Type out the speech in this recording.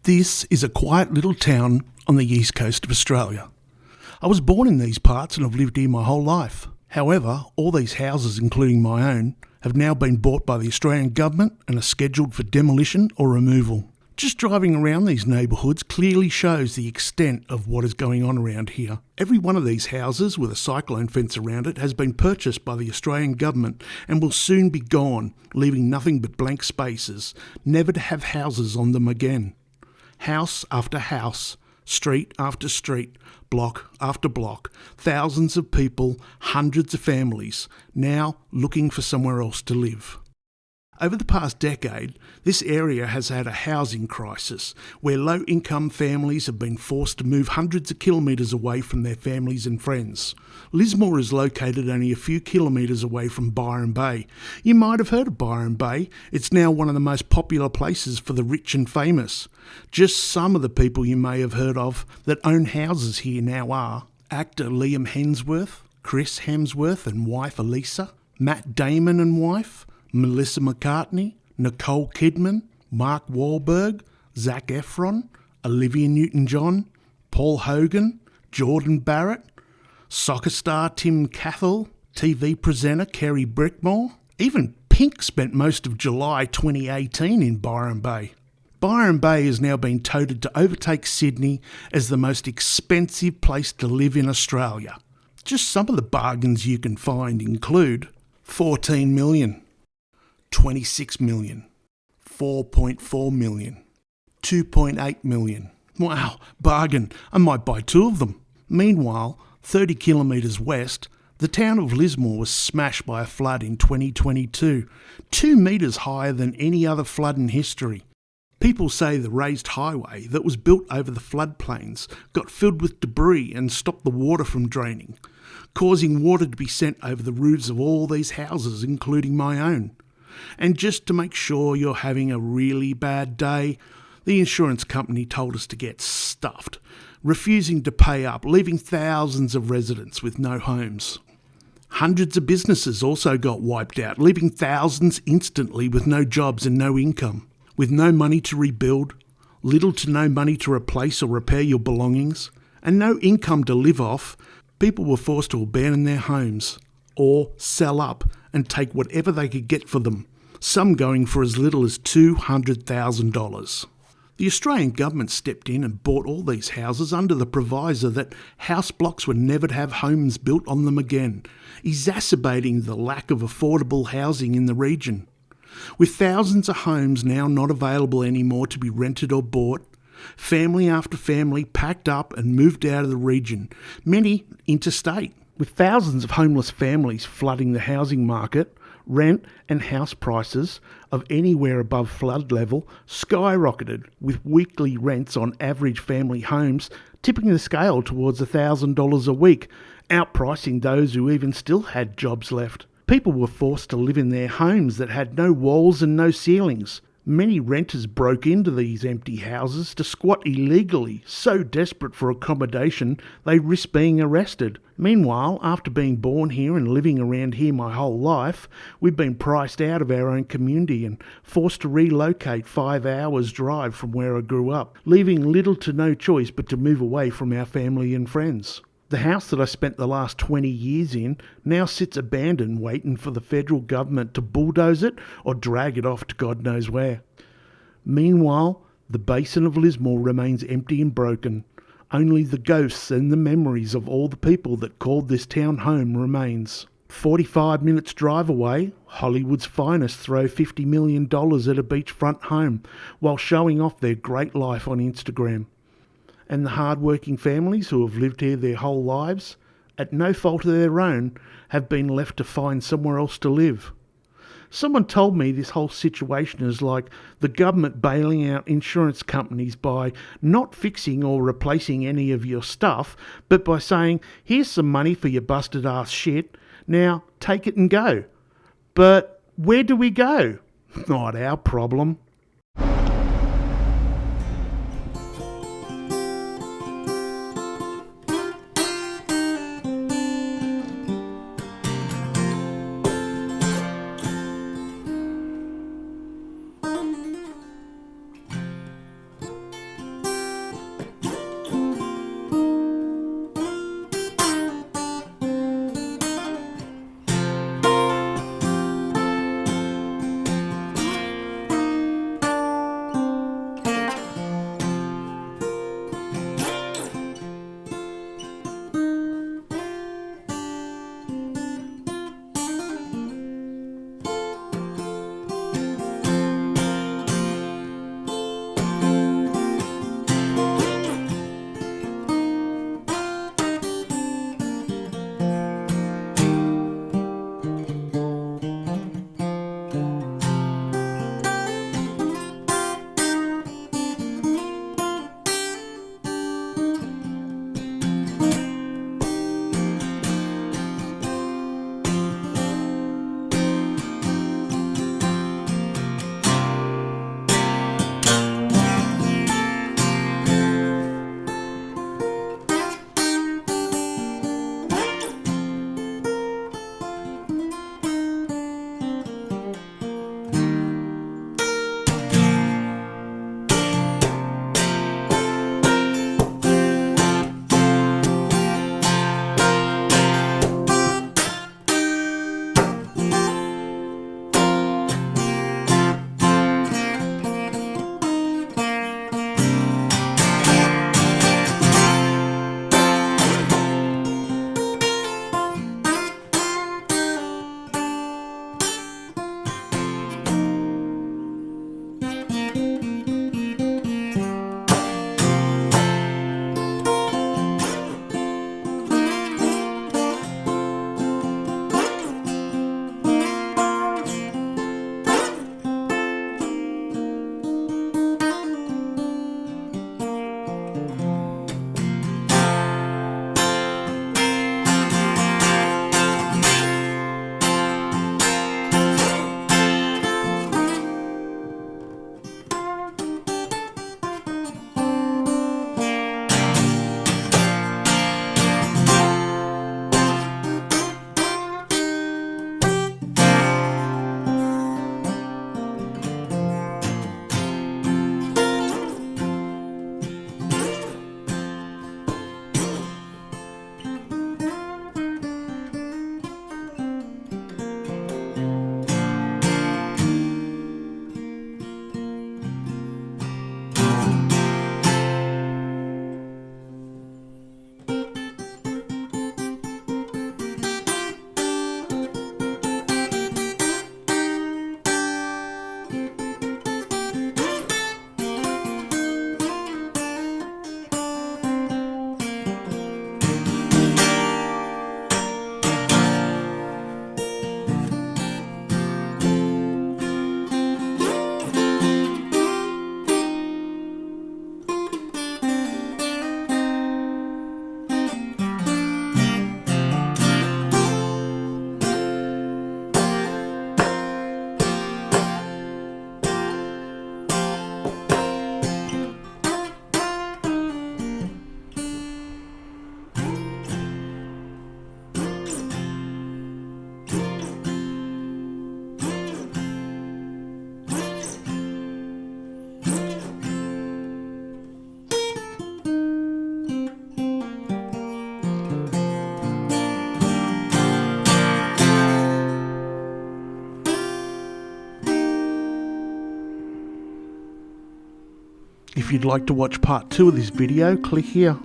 This is a quiet little town on the east coast of Australia. I was born in these parts and have lived here my whole life. However, all these houses, including my own, have now been bought by the Australian government and are scheduled for demolition or removal. Just driving around these neighbourhoods clearly shows the extent of what is going on around here. Every one of these houses with a cyclone fence around it has been purchased by the Australian government and will soon be gone, leaving nothing but blank spaces, never to have houses on them again. House after house, street after street, block after block, thousands of people, hundreds of families, now looking for somewhere else to live. Over the past decade, this area has had a housing crisis where low-income families have been forced to move hundreds of kilometres away from their families and friends. Lismore is located only a few kilometres away from Byron Bay. You might have heard of Byron Bay. It's now one of the most popular places for the rich and famous. Just some of the people you may have heard of that own houses here now are actor Liam Hemsworth, Chris Hemsworth and wife Elisa, Matt Damon and wife, Melissa McCartney, Nicole Kidman, Mark Wahlberg, Zac Efron, Olivia Newton-John, Paul Hogan, Jordan Barrett, soccer star Tim Cathell, TV presenter Kerry Brickmore. Even Pink spent most of July 2018 in Byron Bay. Byron Bay has now been touted to overtake Sydney as the most expensive place to live in Australia. Just some of the bargains you can find include 14 million. 26 million, 4.4 million, 2.8 million. Wow, bargain. I might buy two of them. Meanwhile, 30 kilometres west, the town of Lismore was smashed by a flood in 2022, 2 metres higher than any other flood in history. People say the raised highway that was built over the floodplains got filled with debris and stopped the water from draining, causing water to be sent over the roofs of all these houses, including my own. And just to make sure you're having a really bad day, the insurance company told us to get stuffed, refusing to pay up, leaving thousands of residents with no homes. Hundreds of businesses also got wiped out, leaving thousands instantly with no jobs and no income. With no money to rebuild, little to no money to replace or repair your belongings, and no income to live off, people were forced to abandon their homes or sell up and take whatever they could get for them, some going for as little as $200,000. The Australian government stepped in and bought all these houses under the proviso that house blocks were never to have homes built on them again, exacerbating the lack of affordable housing in the region. With thousands of homes now not available anymore to be rented or bought, family after family packed up and moved out of the region, many interstate. With thousands of homeless families flooding the housing market, rent and house prices of anywhere above flood level skyrocketed, with weekly rents on average family homes tipping the scale towards $1,000 a week, outpricing those who even still had jobs left. People were forced to live in their homes that had no walls and no ceilings. Many renters broke into these empty houses to squat illegally, so desperate for accommodation they risked being arrested. Meanwhile, after being born here and living around here my whole life, we've been priced out of our own community and forced to relocate 5 hours drive from where I grew up, leaving little to no choice but to move away from our family and friends. The house that I spent the last 20 years in now sits abandoned, waiting for the federal government to bulldoze it or drag it off to God knows where. Meanwhile, the basin of Lismore remains empty and broken. Only the ghosts and the memories of all the people that called this town home remains. 45 minutes drive away, Hollywood's finest throw $50 million at a beachfront home while showing off their great life on Instagram. And the hard-working families who have lived here their whole lives, at no fault of their own, have been left to find somewhere else to live. Someone told me this whole situation is like the government bailing out insurance companies by not fixing or replacing any of your stuff, but by saying, here's some money for your busted ass shit, now take it and go. But where do we go? Not our problem. If you'd like to watch part 2 of this video, click here.